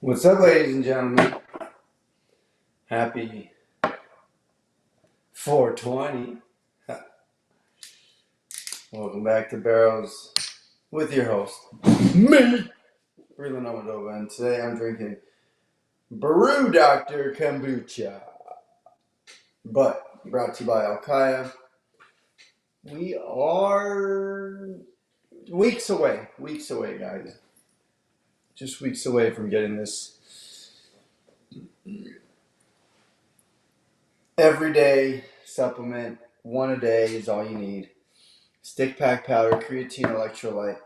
What's up, ladies and gentlemen? Happy 420. Welcome back to Barrels with your host, me, Breland Almadova, and today I'm drinking Brew Doctor Kombucha, but brought to you by Alkaya. We are weeks away, guys. Just weeks away from getting this everyday supplement. One a day is all you need. Stick pack powder, creatine electrolyte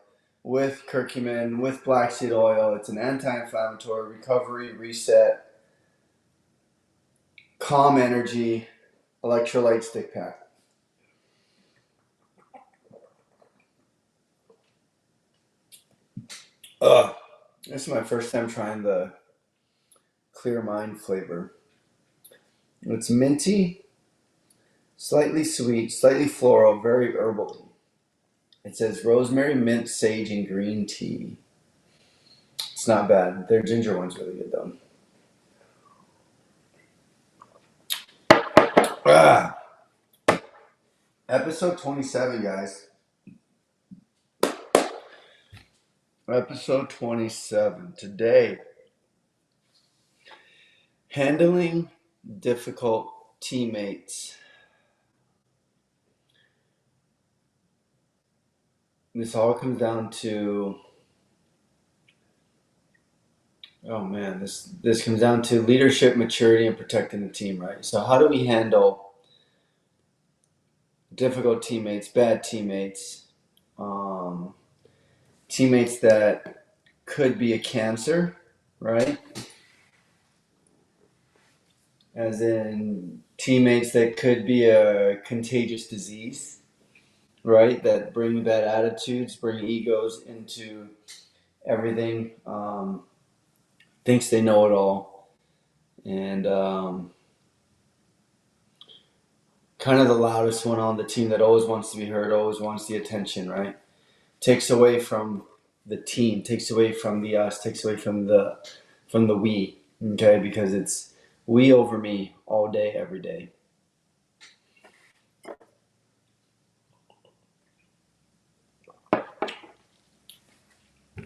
with curcumin, with black seed oil. It's an anti-inflammatory, recovery, reset, calm energy electrolyte stick pack. This is my first time trying the Clear Mind flavor. It's minty, slightly sweet, slightly floral, very herbal. It says rosemary, mint, sage, and green tea. It's not bad. Their ginger one's really good though. Episode 27, guys. Episode 27. Today, handling difficult teammates. This all comes down to, this comes down to leadership, maturity, and protecting the team, right? So how do we handle difficult teammates, bad teammates, teammates that could be a cancer, right? As in teammates that could be a contagious disease, right? That bring bad attitudes, bring egos into everything, thinks they know it all, and kind of the loudest one on the team that always wants to be heard, always wants the attention, right? Takes away from the team, takes away from the us, takes away from the we, okay? Because it's we over me all day, every day.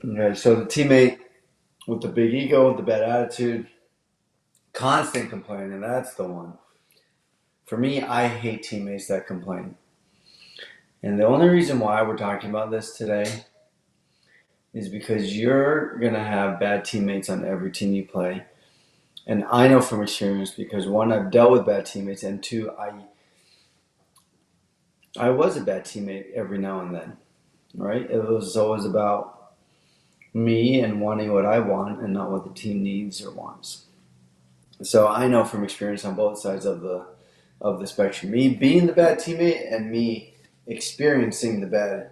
Okay, so the teammate with the big ego, with the bad attitude, constant complaining, that's the one. For me, I hate teammates that complain. And the only reason why we're talking about this today is because you're going to have bad teammates on every team you play. And I know from experience because one, I've dealt with bad teammates, and two, I was a bad teammate every now and then, right? It was always about me and wanting what I want and not what the team needs or wants. So I know from experience on both sides of the spectrum, me being the bad teammate and me experiencing the bad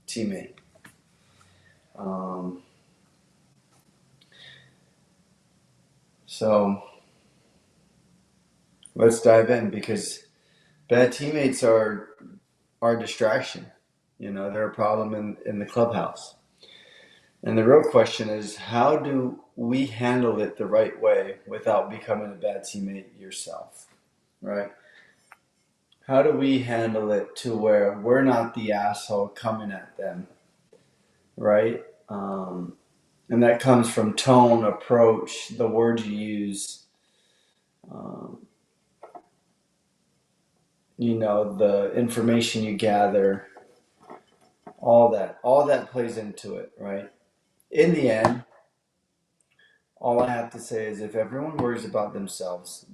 teammate. So let's dive in, because bad teammates are a distraction. You know, they're a problem in the clubhouse. And the real question is, how do we handle it the right way without becoming a bad teammate yourself, right? How do we handle it to where we're not the asshole coming at them, right? And that comes from tone, approach, the words you use, the information you gather, all that plays into it, right? In the end, all I have to say is if everyone worries about themselves,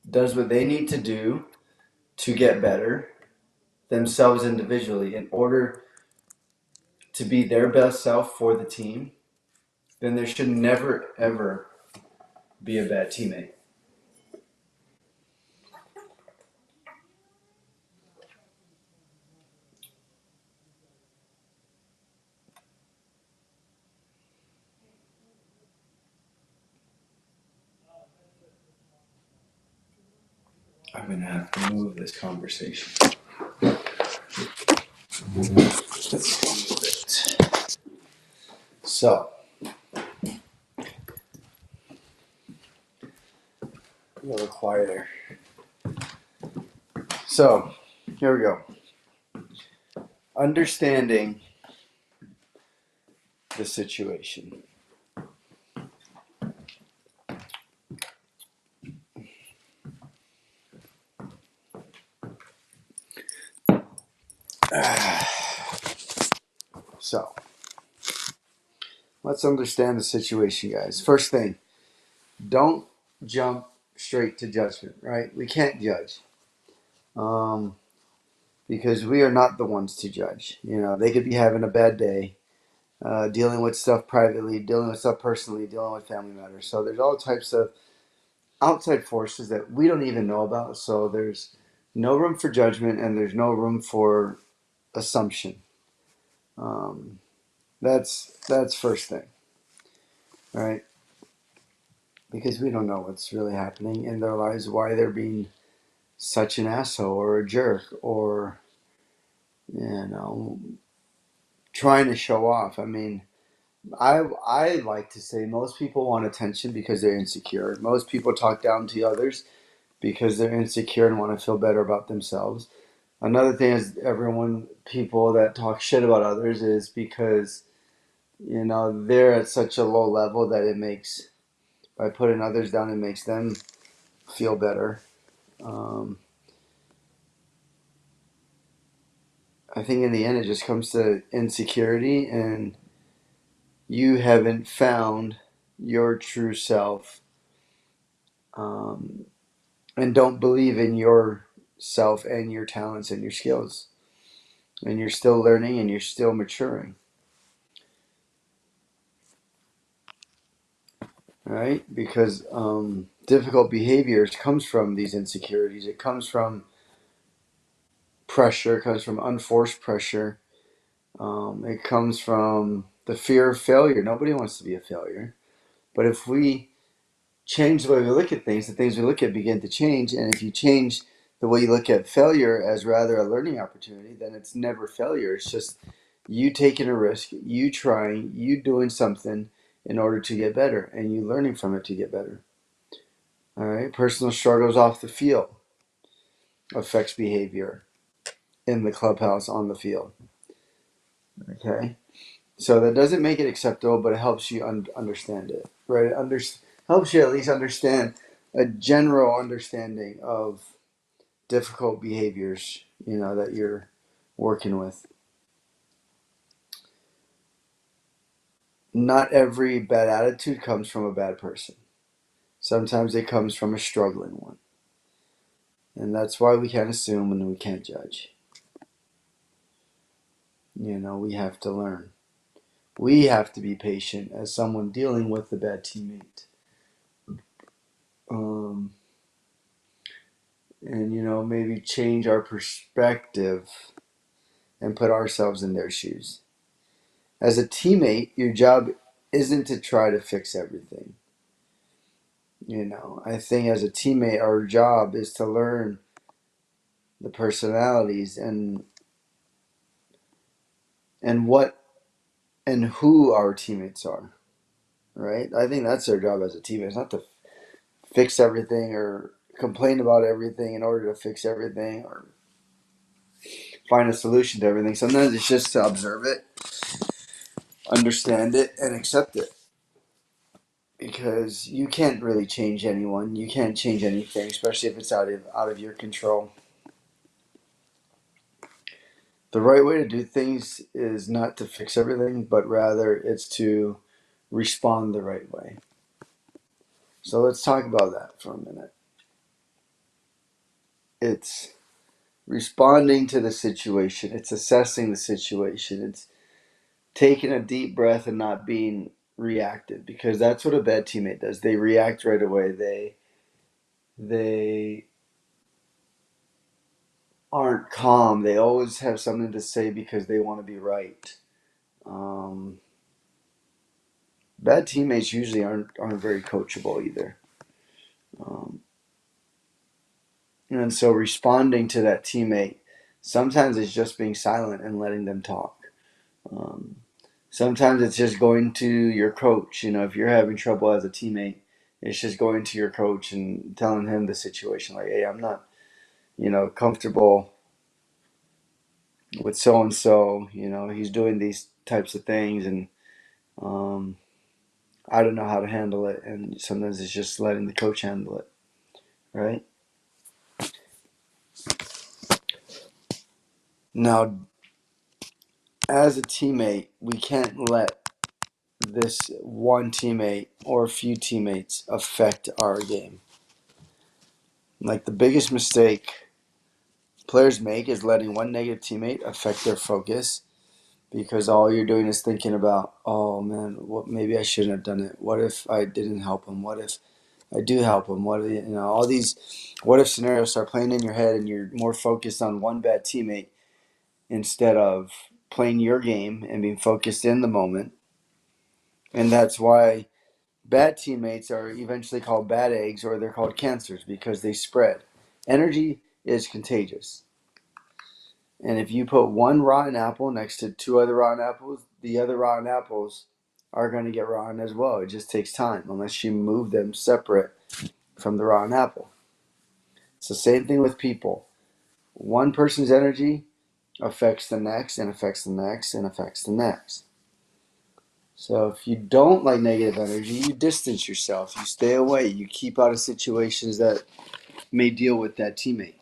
does what they need to do to get better themselves individually in order to be their best self for the team, then there should never, ever be a bad teammate. I'm going to have to move this conversation. Let's move it. So, a little quieter. So, here we go. Understanding the situation. So, let's understand the situation, guys. First thing, don't jump straight to judgment, right? We can't judge. Because we are not the ones to judge. You know, they could be having a bad day, dealing with stuff privately, dealing with stuff personally, dealing with family matters. So there's all types of outside forces that we don't even know about. So there's no room for judgment and there's no room for assumption. That's first thing, right? Because we don't know what's really happening in their lives, why they're being such an asshole or a jerk or, you know, trying to show off. I mean, I like to say most people want attention because they're insecure. Most people talk down to others because they're insecure and want to feel better about themselves. Another thing is people that talk shit about others is because, you know, they're at such a low level that it makes, by putting others down, it makes them feel better. I think in the end it just comes to insecurity and you haven't found your true self. And don't believe in yourself and your talents and your skills. And you're still learning and you're still maturing. Right? Because difficult behaviors comes from these insecurities. It comes from pressure. It comes from unforced pressure. It comes from the fear of failure. Nobody wants to be a failure. But if we change the way we look at things, the things we look at begin to change. And if you change the way you look at failure as rather a learning opportunity, then it's never failure. It's just you taking a risk, you trying, you doing something in order to get better, and you learning from it to get better. All right. Personal struggles off the field affects behavior in the clubhouse on the field. Okay. So that doesn't make it acceptable, but it helps you understand it, right? Helps you at least understand a general understanding of difficult behaviors, you know, that you're working with. Not every bad attitude comes from a bad person. Sometimes it comes from a struggling one. And that's why we can't assume and we can't judge. You know, we have to learn. We have to be patient as someone dealing with a bad teammate. And, you know, maybe change our perspective and put ourselves in their shoes. As a teammate, your job isn't to try to fix everything. You know, I think as a teammate, our job is to learn the personalities and what and who our teammates are. Right? I think that's our job as a teammate. It's not to fix everything or complain about everything in order to fix everything or find a solution to everything. Sometimes it's just to observe it, understand it, and accept it. Because you can't really change anyone. You can't change anything, especially if it's out of your control. The right way to do things is not to fix everything, but rather it's to respond the right way. So let's talk about that for a minute. It's responding to the situation. It's assessing the situation. It's taking a deep breath and not being reactive, because that's what a bad teammate does. They react right away. They aren't calm. They always have something to say because they want to be right. Um, Bad teammates usually aren't very coachable either. Um, and so responding to that teammate sometimes it's just being silent and letting them talk. Um, Sometimes it's just going to your coach. You know, if you're having trouble as a teammate, It's just going to your coach and telling him the situation. Like, hey, I'm not, comfortable with so and so. He's doing these types of things, and um, I don't know how to handle it. And sometimes it's just letting the coach handle it, right? Now, as a teammate, we can't let this one teammate or a few teammates affect our game. Like, the biggest mistake players make is letting one negative teammate affect their focus, because all you're doing is thinking about, oh man, maybe I shouldn't have done it. What if I didn't help him? What if I do help him? All these what if scenarios start playing in your head, and you're more focused on one bad teammate instead of playing your game and being focused in the moment. And that's why bad teammates are eventually called bad eggs, or they're called cancers, because they spread. Energy is contagious. And if you put one rotten apple next to two other rotten apples, the other rotten apples are going to get rotten as well. It just takes time unless you move them separate from the rotten apple. It's the same thing with people. One person's energy affects the next, and affects the next, and affects the next. So if you don't like negative energy, you distance yourself. You stay away. You keep out of situations that may deal with that teammate.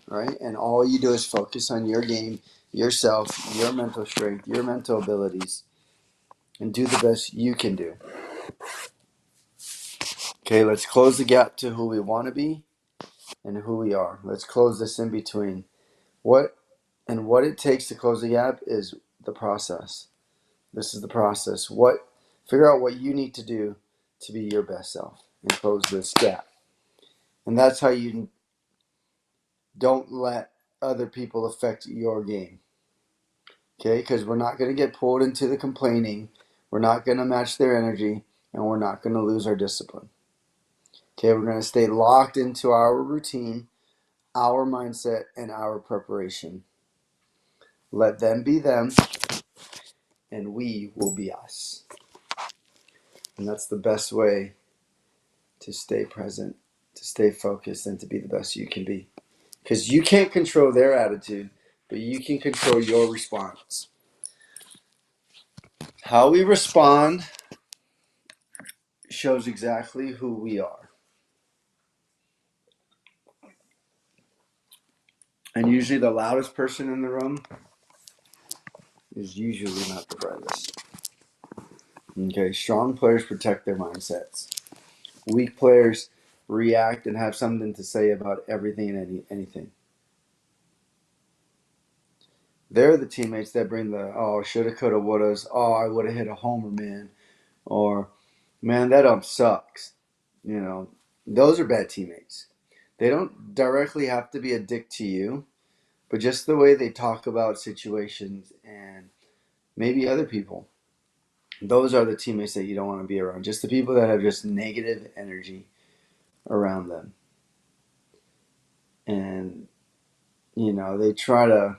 Right? And all you do is focus on your game, yourself, your mental strength, your mental abilities, and do the best you can do. Okay, let's close the gap to who we want to be and who we are. Let's close this in between. What it takes to close the gap is the process. This is the process. Figure out what you need to do to be your best self and close this gap. And that's how you don't let other people affect your game. Okay, because we're not going to get pulled into the complaining. We're not going to match their energy, and we're not going to lose our discipline. Okay, we're going to stay locked into our routine, our mindset, and our preparation. Let them be them, and we will be us. And that's the best way to stay present, to stay focused, and to be the best you can be. Because you can't control their attitude, but you can control your response. How we respond shows exactly who we are. And usually the loudest person in the room is usually not the brightest. Okay, strong players protect their mindsets. Weak players react and have something to say about everything and anything. They're the teammates that bring the, oh, shoulda, coulda, wouldas, oh, I would have hit a homer, man. Or, man, that ump sucks. Those are bad teammates. They don't directly have to be a dick to you, but just the way they talk about situations and maybe other people. Those are the teammates that you don't want to be around. Just the people that have just negative energy around them. And, they try to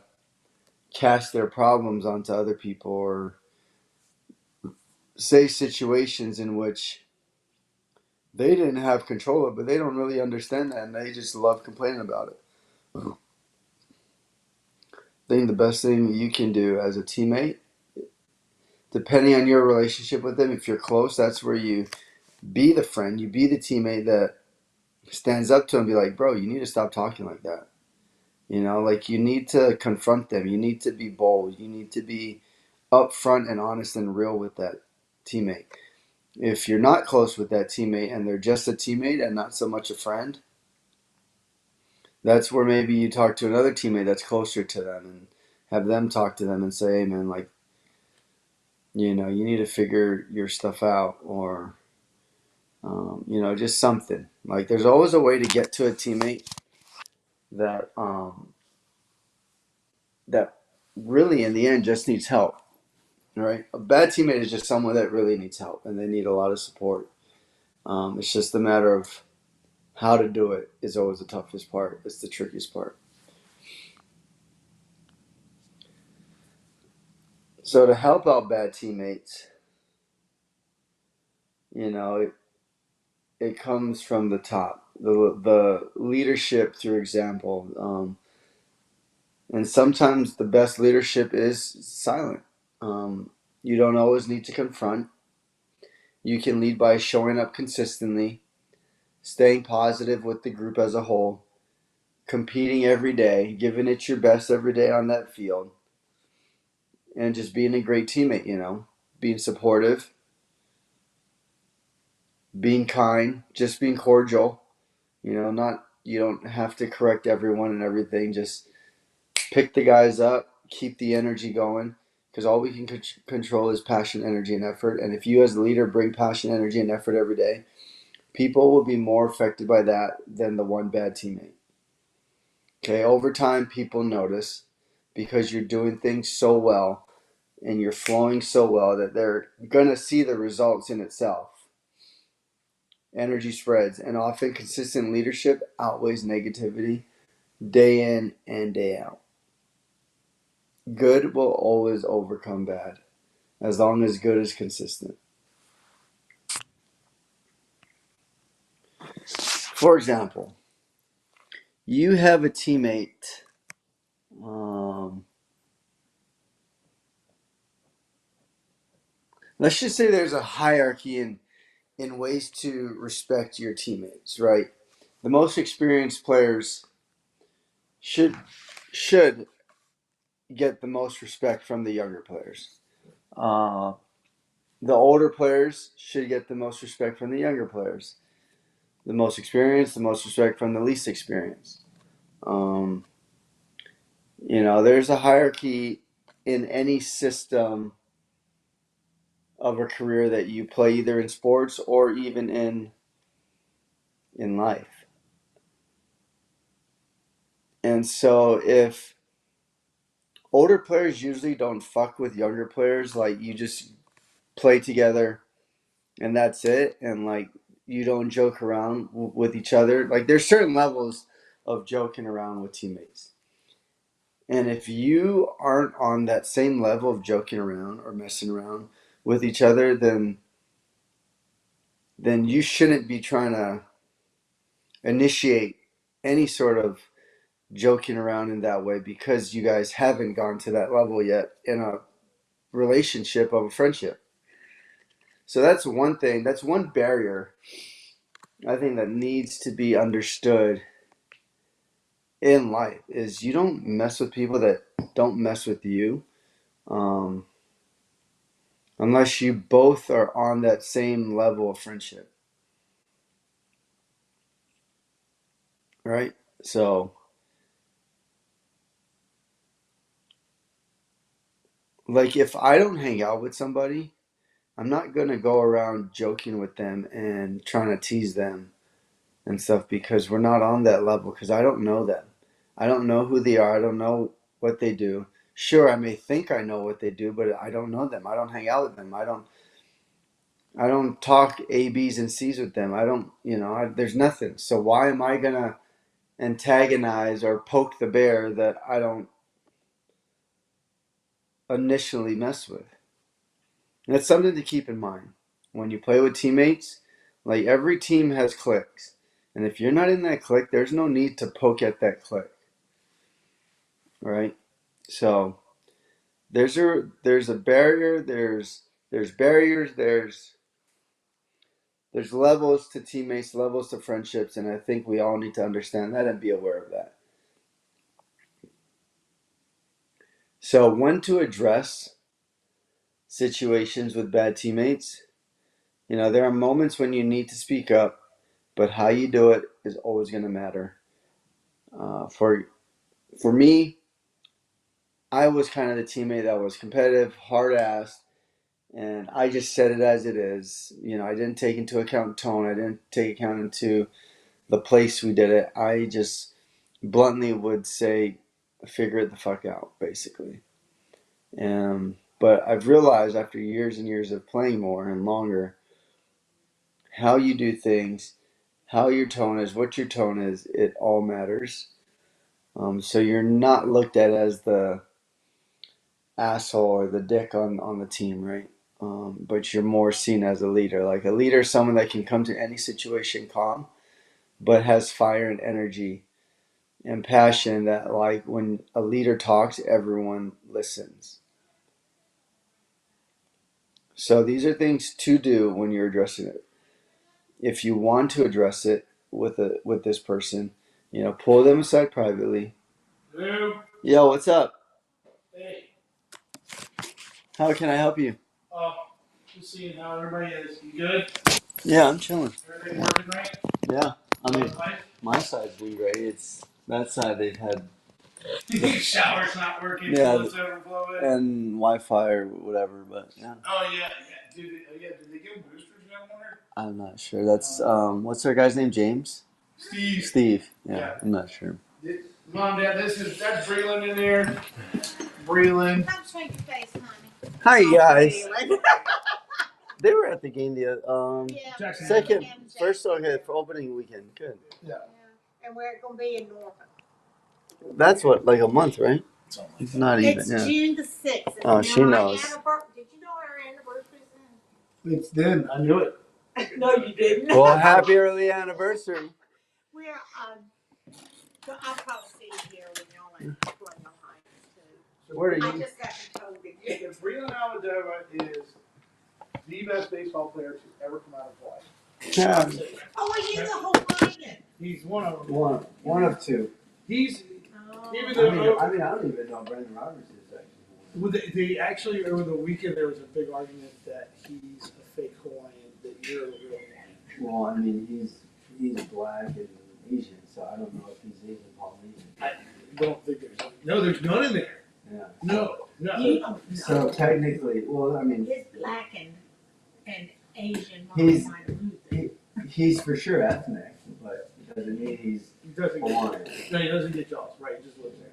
cast their problems onto other people, or say situations in which they didn't have control of, but they don't really understand that, and they just love complaining about it. I think the best thing you can do as a teammate, depending on your relationship with them, if you're close, that's where you be the friend, you be the teammate that stands up to them and be like, bro, you need to stop talking like that. Like, you need to confront them. You need to be bold. You need to be upfront and honest and real with that teammate. If you're not close with that teammate and they're just a teammate and not so much a friend, that's where maybe you talk to another teammate that's closer to them and have them talk to them and say, hey, man, like, you need to figure your stuff out, or, just something. Like, there's always a way to get to a teammate that that really in the end just needs help. Right? A bad teammate is just someone that really needs help and they need a lot of support. It's just a matter of how to do it is always the toughest part. It's the trickiest part. So to help out bad teammates, it comes from the top, the leadership through example. And sometimes the best leadership is silent. You don't always need to confront. You can lead by showing up consistently, staying positive with the group as a whole, competing every day, giving it your best every day on that field, and just being a great teammate, being supportive, being kind, just being cordial, not you don't have to correct everyone and everything. Just pick the guys up, keep the energy going, because all we can control is passion, energy, and effort. And if you as a leader bring passion, energy, and effort every day, people will be more affected by that than the one bad teammate. Okay, over time, people notice because you're doing things so well and you're flowing so well that they're going to see the results in itself. Energy spreads, and often consistent leadership outweighs negativity day in and day out. Good will always overcome bad as long as good is consistent. For example, you have a teammate. Let's just say there's a hierarchy in ways to respect your teammates, right? The most experienced players should get the most respect from the younger players. The older players should get the most respect from the younger players. The most experienced, the most respect from the least experienced. There's a hierarchy in any system of a career that you play, either in sports or even in life. And so if older players usually don't fuck with younger players, like you just play together and that's it, and like you don't joke around with each other. Like there's certain levels of joking around with teammates. And if you aren't on that same level of joking around or messing around with each other, then you shouldn't be trying to initiate any sort of joking around in that way, because you guys haven't gone to that level yet in a relationship of a friendship. So that's one thing, that's one barrier I think that needs to be understood in life, is you don't mess with people that don't mess with you, unless you both are on that same level of friendship, right? So like if I don't hang out with somebody, I'm not going to go around joking with them and trying to tease them and stuff, because we're not on that level, because I don't know them. I don't know who they are. I don't know what they do. Sure, I may think I know what they do, but I don't know them. I don't hang out with them. I don't talk A, B's, and C's with them. I don't, there's nothing. So why am I going to antagonize or poke the bear that I don't initially mess with? And it's something to keep in mind when you play with teammates. Like every team has cliques. And if you're not in that clique, there's no need to poke at that clique. Right? So there's a barrier, there's barriers, there's levels to teammates, levels to friendships, and I think we all need to understand that and be aware of that. So when to address situations with bad teammates, there are moments when you need to speak up, but how you do it is always going to matter. For me, I was kind of the teammate that was competitive, hard-assed, and I just said it as it is. I didn't take into account tone. I didn't take account into the place we did it. I just bluntly would say, figure it the fuck out, basically. But I've realized after years and years of playing more and longer, how you do things, how your tone is, what your tone is, it all matters. So you're not looked at as the asshole or the dick on the team, right? but you're more seen as a leader. Like a leader is someone that can come to any situation calm, but has fire and energy and passion that, like, when a leader talks, everyone listens. So these are things to do when you're addressing it. If you want to address it with this person, pull them aside privately. Hello. Yo, what's up? Hey. How can I help you? Just seeing how everybody is. You good? Yeah, I'm chilling. Everything working right? Yeah, I mean, Life? my side's been great. It's that side they've had Shower's not working. Yeah, Toilet's overflowing. and Wi-Fi or whatever, but yeah. Oh yeah. Did they give boosters? I wonder. I'm not sure. That's what's our guy's name? James? Steve. Steve. Yeah. I'm not sure. Mom, Dad, that's Breland in there. Breland. Come show your face, honey. Hi guys. They were at the game the Yeah. second, first, okay, for opening weekend. Good. Yeah. And we're going to be in Norfolk. That's what, like a month, right? It's not even. It's Yeah. June the 6th. Oh, she knows. Did you know our anniversary's then? It's then. I knew it. No, you didn't. Well, happy early anniversary. We're, so I'll probably see you here when y'all are playing on high. Where are I you? just got told again. Breland Almadova is the best baseball player to ever come out of Hawaii. Yeah. Oh, are you the Hawaiian? He's one of them. One of two. He's Oh. even though I don't even know Brendan Roberts is actually. well, they actually over the weekend there was a big argument that he's a fake Hawaiian, that you're a real Hawaiian. Well, I mean, he's black and Asian, so I don't know if he's Asian Polynesian. I don't think there's none in there. Yeah. No. You don't know. So technically, well, I mean, His black and Asian He's- mom might lose it. he's for sure ethnic, but it doesn't mean he's He doesn't Hawaiian. he doesn't get jobs, right? He just lives there.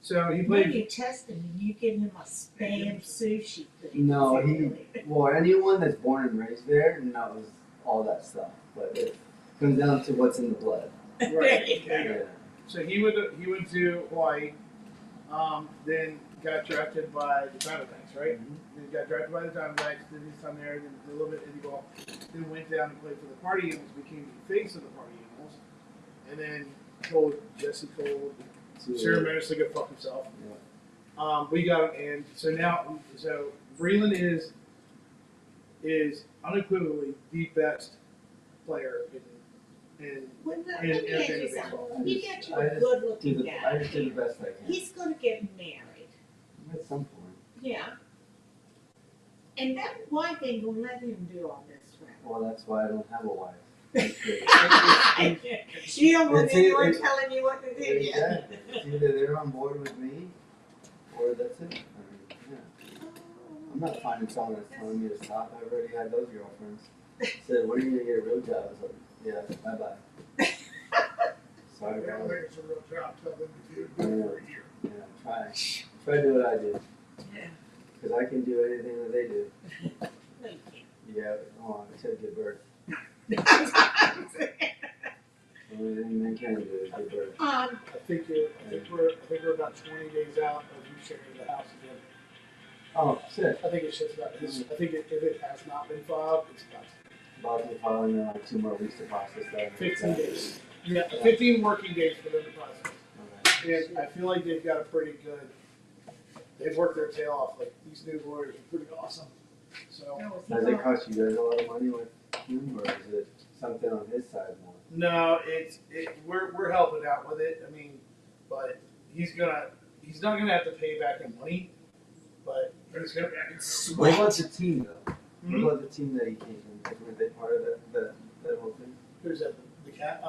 So he When played. you test him and you give him a spam sushi thing. No, anyone that's born and raised there knows all that stuff, but it comes down to what's in the blood. Right. Yeah. So he went to Hawaii, then got drafted by the Diamondbacks, right? Mhm. Then got drafted by the Diamondbacks, did his time there, then did a little bit of indie ball, then went down and played for the Party Animals, became the face of the Party Animals, and then told Jesse Cole, Sarah Menace to go fuck himself. Yeah. We got him, and so now, Breland is unequivocally the best player in Well, no, And- let me ask and- you and something. You got you I a just good do looking the guy. best I can. He's gonna get married. At some point. Yeah. And that wife ain't gonna let him do all this crap. Well, that's why I don't have a wife. You don't want It's- anyone it's- telling you what to do yet. Exactly. It's either they're on board with me, or that's it. I mean, yeah. I'm not finding someone that's telling me to stop. I've already had those girlfriends. Said, when are you gonna get a real job? I was like, yeah, bye bye. Sorry about it. It's a real job. Tell them to do it for a year. Yeah, try to do what I do. Yeah. Because I can do anything that they do. No, you can't. Yeah, hold on, I said give birth. That's what I'm saying. The only thing they can do is give birth. I think we're about 20 days out of you sharing the house again. Oh, shit. I think it's just about. I think if it has not been filed, it's about About to follow in like 2 more weeks to process that. 15 days. Yeah, 15 working days for them to process. Okay. And I feel like they've got a pretty good. They've worked their tail off. Like these new lawyers are pretty awesome. So Does it cost you guys a lot of money with him, or is it something on his side more? no, we're helping out with it. I mean, but he's not gonna have to pay back in money, but he's gonna. What about the team though? Hmm? What about the team that he came from? Were they part of that whole thing? Who's that? The cat?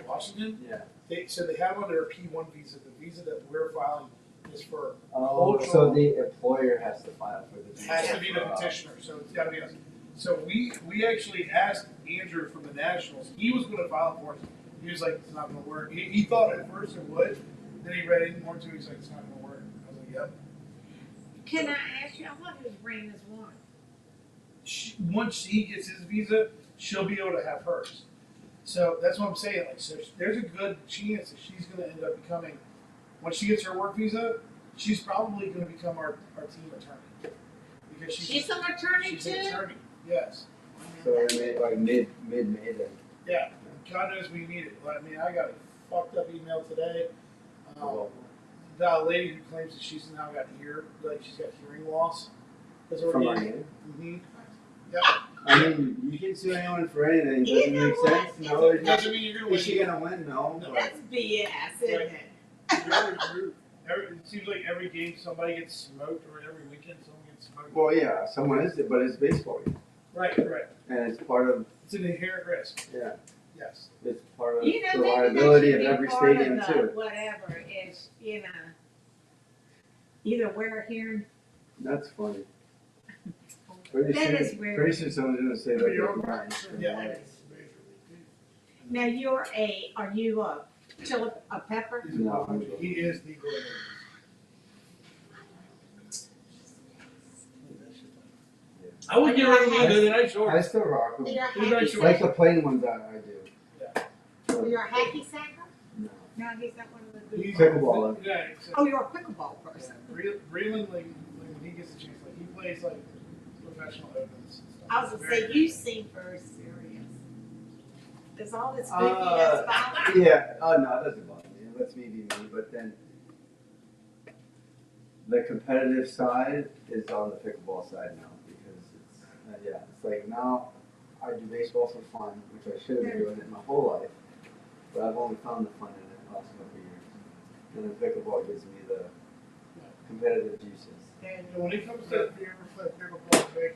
Washington. Yeah. They have on their P1 visa. The visa that we're filing is for Oh, cultural. so the employer has to file for the visa. Has to be the petitioner, so it's got to be us. So we actually asked Andrew from the Nationals. He was going to file for us. He was like, "It's not going to work." He thought at first it would. Then he read it more too. He's like, "It's not going to work." I was like, "Yep." Can I ask you, I thought it was Brandon's wife. Once he gets his visa, she'll be able to have hers. So that's what I'm saying. Like, so there's a good chance that she's going to end up becoming. When she gets her work visa, she's probably going to become our team attorney. because She's an attorney she's too? an attorney. Yes. So they made like mid-May then. Yeah. God knows we need it. I mean, I got a fucked up email today. About a lady who claims that she's now got she's got hearing loss. From our name? Mm-hmm. Yep. I mean, you can sue anyone for anything. Does it make sense? No. It doesn't mean you're gonna win. Is she gonna win? No. That's BS, isn't it? It seems like every game somebody gets smoked, or every weekend someone gets smoked. Well, yeah, someone is it, but it's baseball. Right. And it's part of. It's an inherent risk. Yeah. Yes. It's part of You know, the maybe liability that of should every be part stadium of too. whatever is, either wear a hearing. That's funny. That is weird. Pretty soon someone's gonna say that they're blind. Yeah. Now are you a pepper? No. He is the goalie. I would get rid of one the night short. I still rock them. You're a Who's hacky that short? Like sacker? the plain ones I do. Yeah. You're a hacky sacker? No. No, he's not one of the good ones. Pickleballer. Yeah. Oh, you're a pickleball person. Breland, like when he gets a chance, like he plays like professional opens and stuff. I was gonna say, you seem very serious. Does all this goofiness bother you? Yeah. Oh no, it doesn't bother me. It lets me be me. But then the competitive side is on the pickleball side now because it's like now I do baseball for fun, which I should have been doing it my whole life, but I've only found the fun in it the last couple of years. And then pickleball gives me the competitive juices. And when it comes to if you ever play pickleball,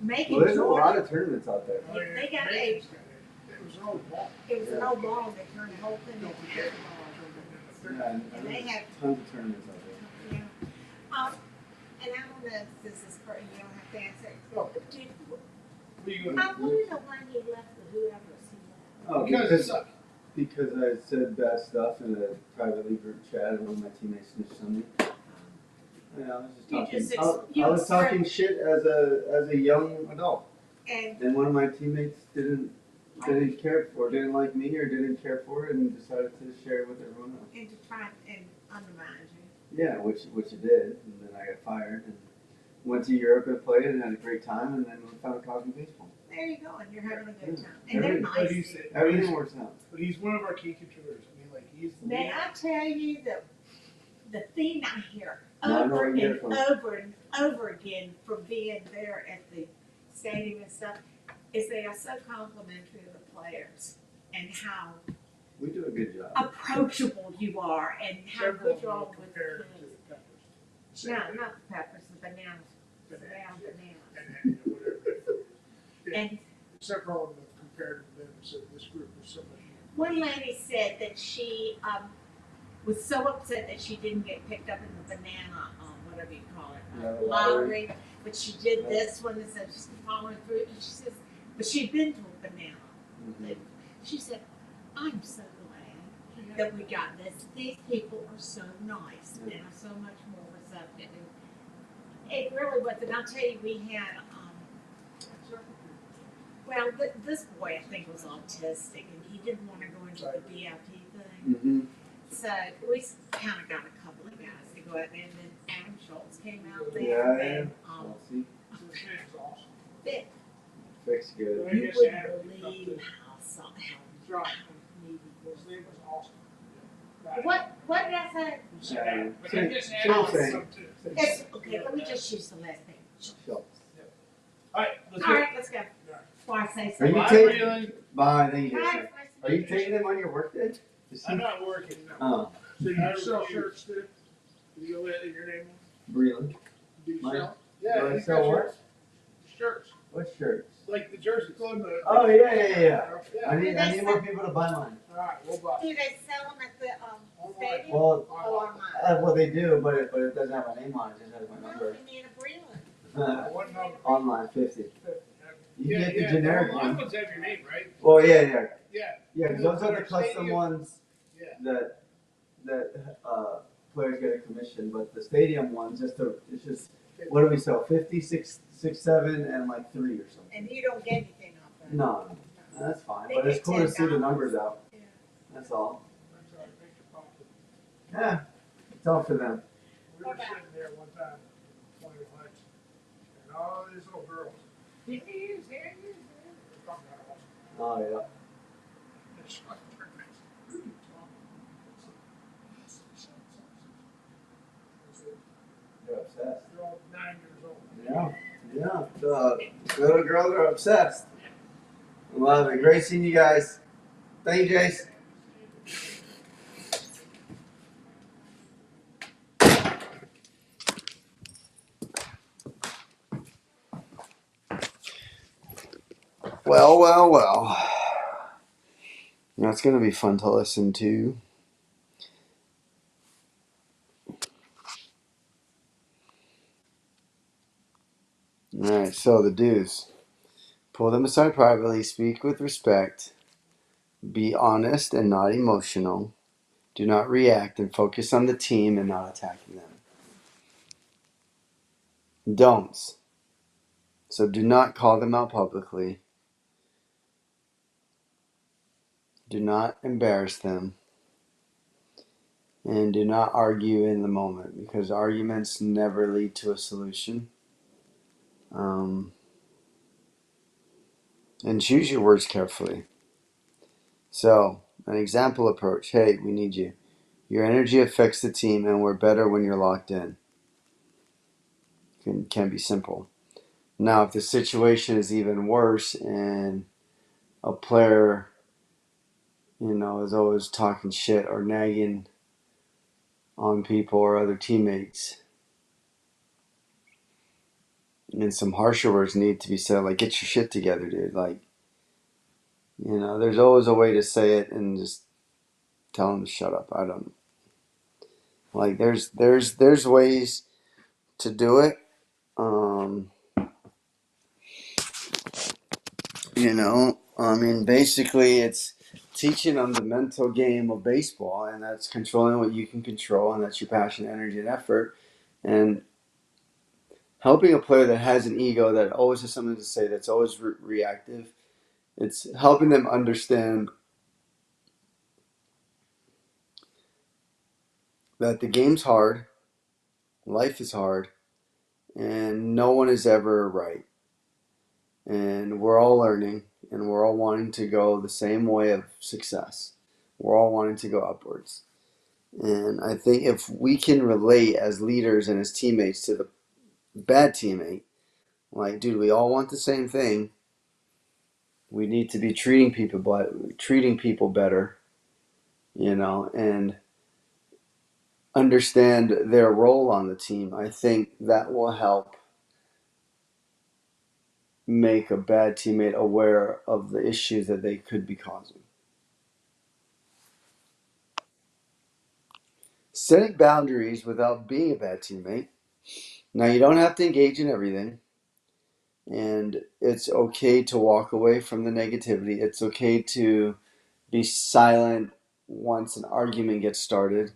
Make Well, it there's a Georgia. lot of tournaments out there. They got it was an old ball. It was an old ball, they turned the whole thing into pickleball. Yeah, and And they have, tons of tournaments out there. yeah. And I don't know if this is for, you don't have to answer. Oh. Did, Who you I wonder why he left the whoever's he left. Oh, Because it sucked. because I said bad stuff in a privately group chat and one of my teammates snitched on me. Yeah, I was just You talking. just I was talking shit as a young adult, And and one of my teammates didn't didn't like me or didn't care for it, and decided to share it with everyone else. and to try and undermine you. Yeah, which it did, and then I got fired and went to Europe and played and had a great time, and then went out talking baseball. There you go, and you're having a good time. And they're nice. Everything works out. But he's one of our key contributors. I mean, like he's. May I tell you that the thing I hear No, I know over where you're and from. over and over again from being there at the stadium and stuff is they are so complimentary of the players and how We do a good job. approachable you are and how Several good you are of them with compared the to kids. the peppers. No, not the peppers, the bananas. The round bananas. And whatever. Yeah. And Several of them compared to them, so this group was so much. one lady said that she was so upset that she didn't get picked up in the banana, whatever you call it, Yeah, lottery. But she did this one and said she's following through. And she says, but she'd been to a banana. Mhm. She said, I'm so glad that we got this. These people are so nice and are so much more receptive. And it really was. And I'll tell you, we had, well, this boy, I think, was autistic, and he didn't want to go into the DIT thing. Mm-hmm. So we kind of got a couple of guys to go out there, and then Adam Schultz came out there. Yeah, and, See, Vic, Fix good. you wouldn't believe how needy. His name was Austin. What did I say? Yeah. But I guess Same Adam thing. some too. It's, okay, let me just use the last name. Schultz. All right, let's All go. right, let's go. Before I say Are you something. taking? Bye. Thank you. Bye. Are you taking them on your work day? I'm not working. Oh, So you sell shirts too? Do you go with your name on? Breland. Do you Mine? sell? Do I he's sell got what? shirts. Shirts. What shirts? Like the jersey club. Oh yeah. Yeah. I need more people to buy mine. All right, we'll buy. Do they sell them at the stadium? Well, Or online? well they do, but it doesn't have my name on it. It just has my No, number. we need a Breland. What number? Online 50. You can get the generic Online one. ones have your name, right? Well, yeah. Yeah. Because those are the custom Stadium. ones Yeah. that players get a commission, but the stadium ones, it's just what do we sell? 50, 6, 7, and like 3 or something. And you don't get anything off of it? No, that's fine. They But it's get cool to see the $10. numbers out. Yeah. That's all. That's all right, make your pocket. Yeah, it's all for them. We were sitting there one time, playing lights, Oh, these little girls. He is. Oh, yeah. They're obsessed. They're all 9 years old. Yeah. The little girls are obsessed. Love it. Great seeing you guys. Thank you, Jace. Well. That's going to be fun to listen to. Alright, so the do's. Pull them aside privately, speak with respect, be honest and not emotional, do not react and focus on the team and not attacking them. Don'ts. So do not call them out publicly, do not embarrass them, and do not argue in the moment because arguments never lead to a solution. And choose your words carefully. So, an example approach. Hey, we need you. Your energy affects the team, and we're better when you're locked in. Can be simple. Now, if the situation is even worse and a player, is always talking shit or nagging on people or other teammates, and some harsher words need to be said, like, get your shit together, dude. Like, there's always a way to say it and just tell them to shut up. I don't like. There's ways to do it. Basically, it's teaching them the mental game of baseball, and that's controlling what you can control, and that's your passion, energy, and effort, and helping a player that has an ego, that always has something to say, that's always reactive. It's helping them understand that the game's hard, life is hard, and no one is ever right. And we're all learning, and we're all wanting to go the same way of success. We're all wanting to go upwards. And I think if we can relate as leaders and as teammates to the bad teammate, like, dude, we all want the same thing. We need to be treating people better, and understand their role on the team. I think that will help make a bad teammate aware of the issues that they could be causing. Setting boundaries without being a bad teammate. Now, you don't have to engage in everything, and it's okay to walk away from the negativity. It's okay to be silent once an argument gets started.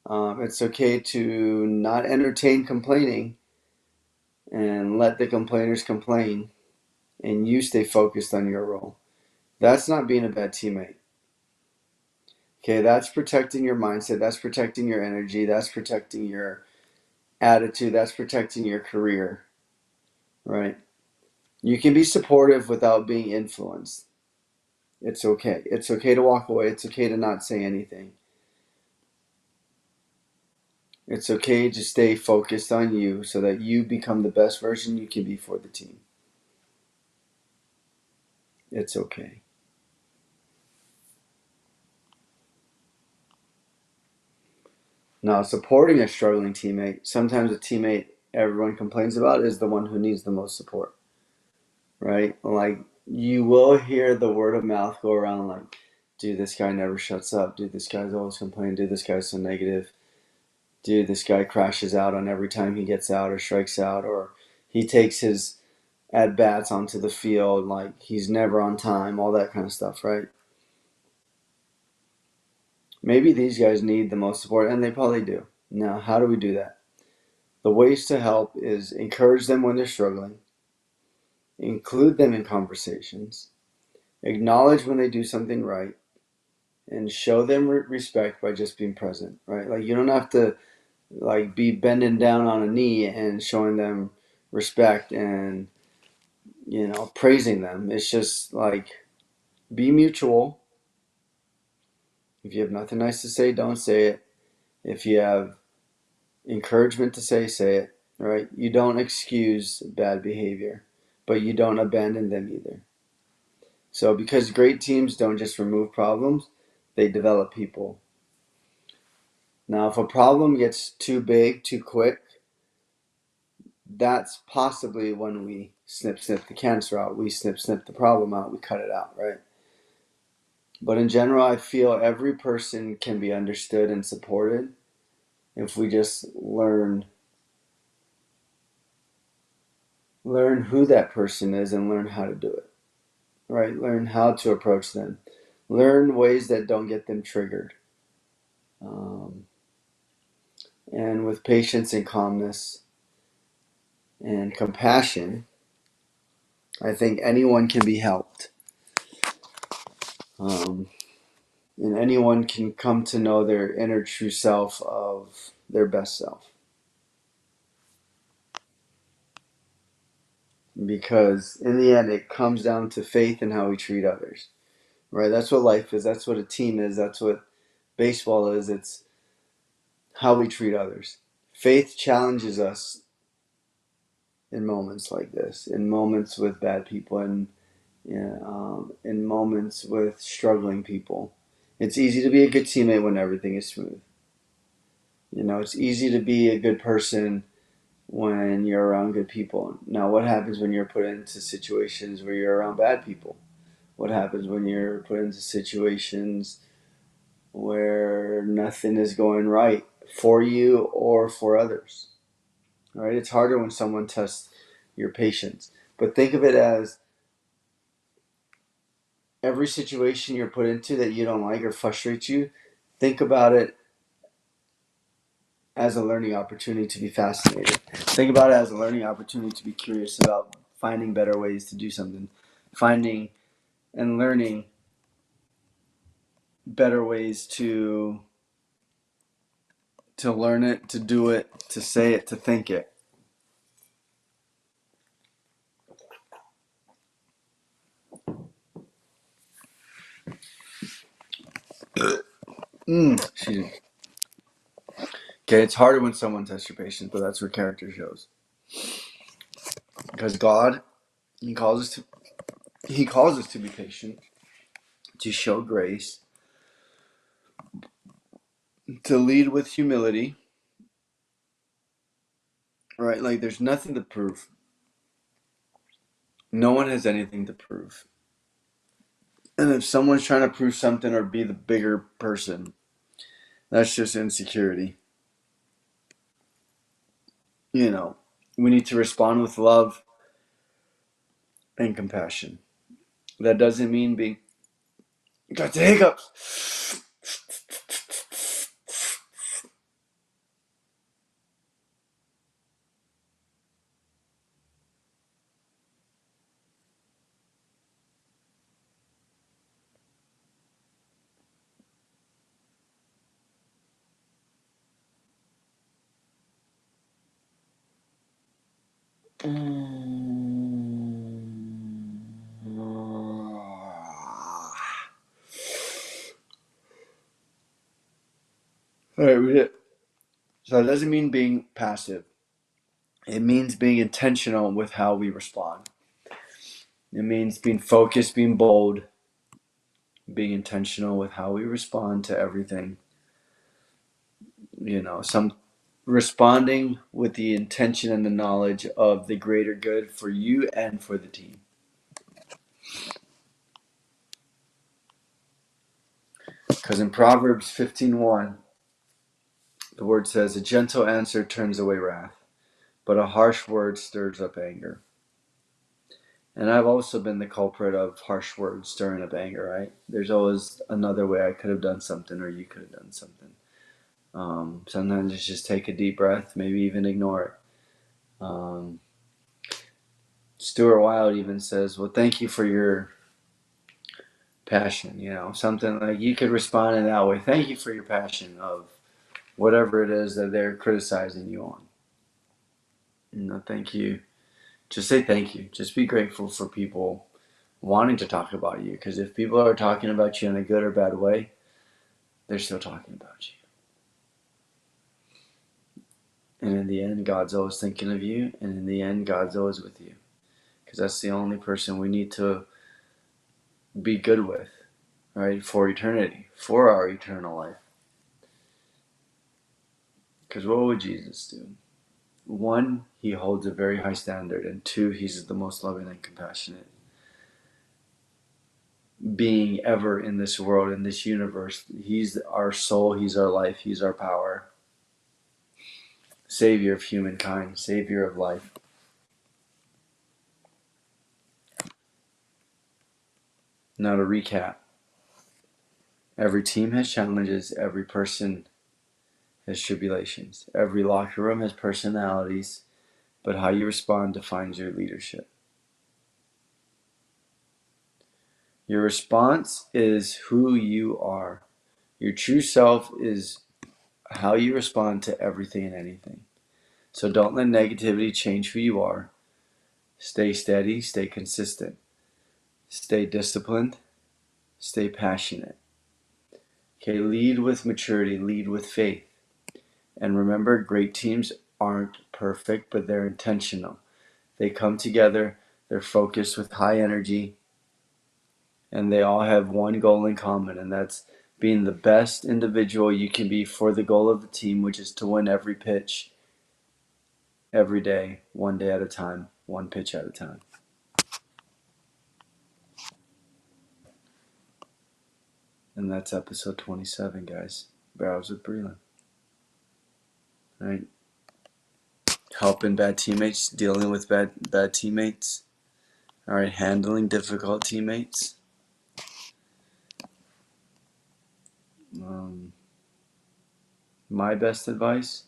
It's okay to not entertain complaining and let the complainers complain, and you stay focused on your role. That's not being a bad teammate. Okay, that's protecting your mindset. That's protecting your energy. That's protecting your attitude. That's protecting your career, right? You can be supportive without being influenced. It's okay. It's okay to walk away. It's okay to not say anything. It's okay to stay focused on you so that you become the best version you can be for the team. It's okay. Now, supporting a struggling teammate, sometimes a teammate everyone complains about is the one who needs the most support, right? Like, you will hear the word of mouth go around like, dude, this guy never shuts up. Dude, this guy's always complaining. Dude, this guy's so negative. Dude, this guy crashes out on every time he gets out or strikes out, or he takes his at bats onto the field, like he's never on time, all that kind of stuff, right? Maybe these guys need the most support, and they probably do. Now, how do we do that? The ways to help is encourage them when they're struggling, include them in conversations, acknowledge when they do something right, and show them respect by just being present, right? Like, you don't have to like be bending down on a knee and showing them respect and, praising them. It's just like, be mutual. If you have nothing nice to say, don't say it. If you have encouragement to say it, right? You don't excuse bad behavior, but you don't abandon them either. So because great teams don't just remove problems, they develop people. Now, if a problem gets too big too quick, that's possibly when we snip the cancer out. We snip the problem out. We cut it out, right? But in general, I feel every person can be understood and supported if we just learn who that person is and learn how to do it, right? Learn how to approach them. Learn ways that don't get them triggered. And with patience and calmness and compassion, I think anyone can be helped. And anyone can come to know their inner true self of their best self. Because in the end, it comes down to faith and how we treat others, right? That's what life is. That's what a team is. That's what baseball is. It's how we treat others. Faith challenges us in moments like this, in moments with bad people, and in moments with struggling people. It's easy to be a good teammate when everything is smooth. It's easy to be a good person when you're around good people. Now, what happens when you're put into situations where you're around bad people? What happens when you're put into situations where nothing is going right for you or for others? Right? It's harder when someone tests your patience. But think of it as every situation you're put into that you don't like or frustrates you, think about it as a learning opportunity to be fascinated. Think about it as a learning opportunity to be curious about finding better ways to do something, finding and learning better ways to learn it, to do it, to say it, to think it. Excuse me. Okay, it's harder when someone tests your patience, but that's where character shows. Because God, He calls us to be patient, to show grace, to lead with humility. Right? Like there's nothing to prove. No one has anything to prove. And if someone's trying to prove something or be the bigger person, that's just insecurity. We need to respond with love and compassion. That doesn't mean being got the hiccups. All right, read it. So that doesn't mean being passive. It means being intentional with how we respond. It means being focused, being bold, being intentional with how we respond to everything. Some responding with the intention and the knowledge of the greater good for you and for the team. Because in Proverbs 15:1, the word says, "A gentle answer turns away wrath, but a harsh word stirs up anger." And I've also been the culprit of harsh words stirring up anger, right? There's always another way I could have done something or you could have done something. Sometimes it's just take a deep breath, maybe even ignore it. Stuart Wilde even says, "Well, thank you for your passion." Something like you could respond in that way. Thank you for your passion of whatever it is that they're criticizing you on. Thank you just say thank you. Just be grateful for people wanting to talk about you. Because if people are talking about you in a good or bad way, they're still talking about you. And in the end, God's always thinking of you. And in the end, God's always with you. Because that's the only person we need to be good with, right? For eternity, for our eternal life. Because what would Jesus do? 1, he holds a very high standard. And 2, he's the most loving and compassionate being ever in this world, in this universe. He's our soul, he's our life, he's our power. Savior of humankind, Savior of life. Now to recap, every team has challenges, every person has tribulations, every locker room has personalities, but how you respond defines your leadership. Your response is who you are. Your true self is how you respond to everything and anything. So don't let negativity change who you are. Stay steady, stay consistent, stay disciplined, stay passionate. Okay, lead with maturity, lead with faith. And remember, great teams aren't perfect, but they're intentional. They come together, they're focused with high energy, and they all have one goal in common, and that's being the best individual you can be for the goal of the team, which is to win every pitch, every day, one day at a time, one pitch at a time. And that's episode 27, guys. Barrels with Breland. Right? Helping bad teammates, dealing with bad teammates. All right, handling difficult teammates. My best advice: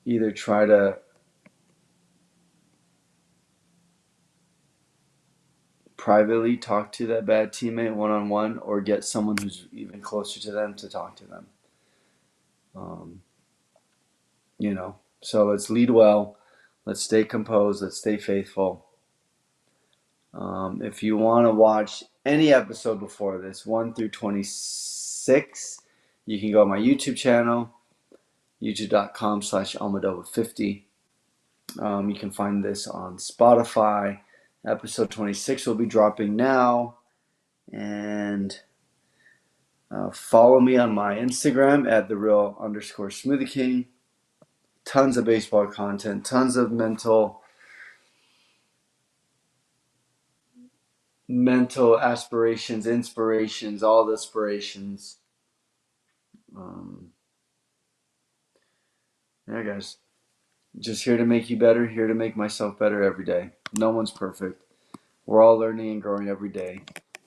either try to privately talk to that bad teammate one-on-one, or get someone who's even closer to them to talk to them. So let's lead well. Let's stay composed. Let's stay faithful. If you want to watch any episode before this, 1 through 26, you can go to my YouTube channel, youtube.com/Almadova50. You can find this on Spotify. Episode 26 will be dropping now. And follow me on my Instagram at @thereal_smoothieking. Tons of baseball content, tons of mental aspirations, inspirations, all the aspirations. Yeah, guys. Just here to make you better, here to make myself better every day. No one's perfect. We're all learning and growing every day.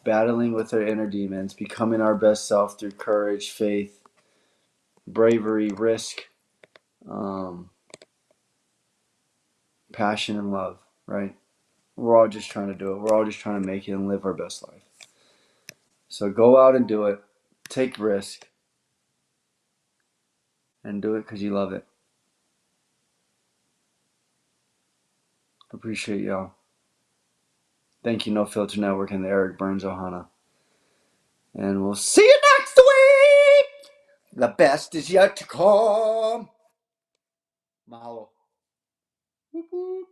Battling with our inner demons, becoming our best self through courage, faith, bravery, risk, passion, and love, right? We're all just trying to do it. We're all just trying to make it and live our best life. So go out and do it. Take risk. And do it because you love it. Appreciate y'all. Thank you, No Filter Network and the Eric Burns Ohana. And we'll see you next week. The best is yet to come. Mahalo. Whoop, whoop.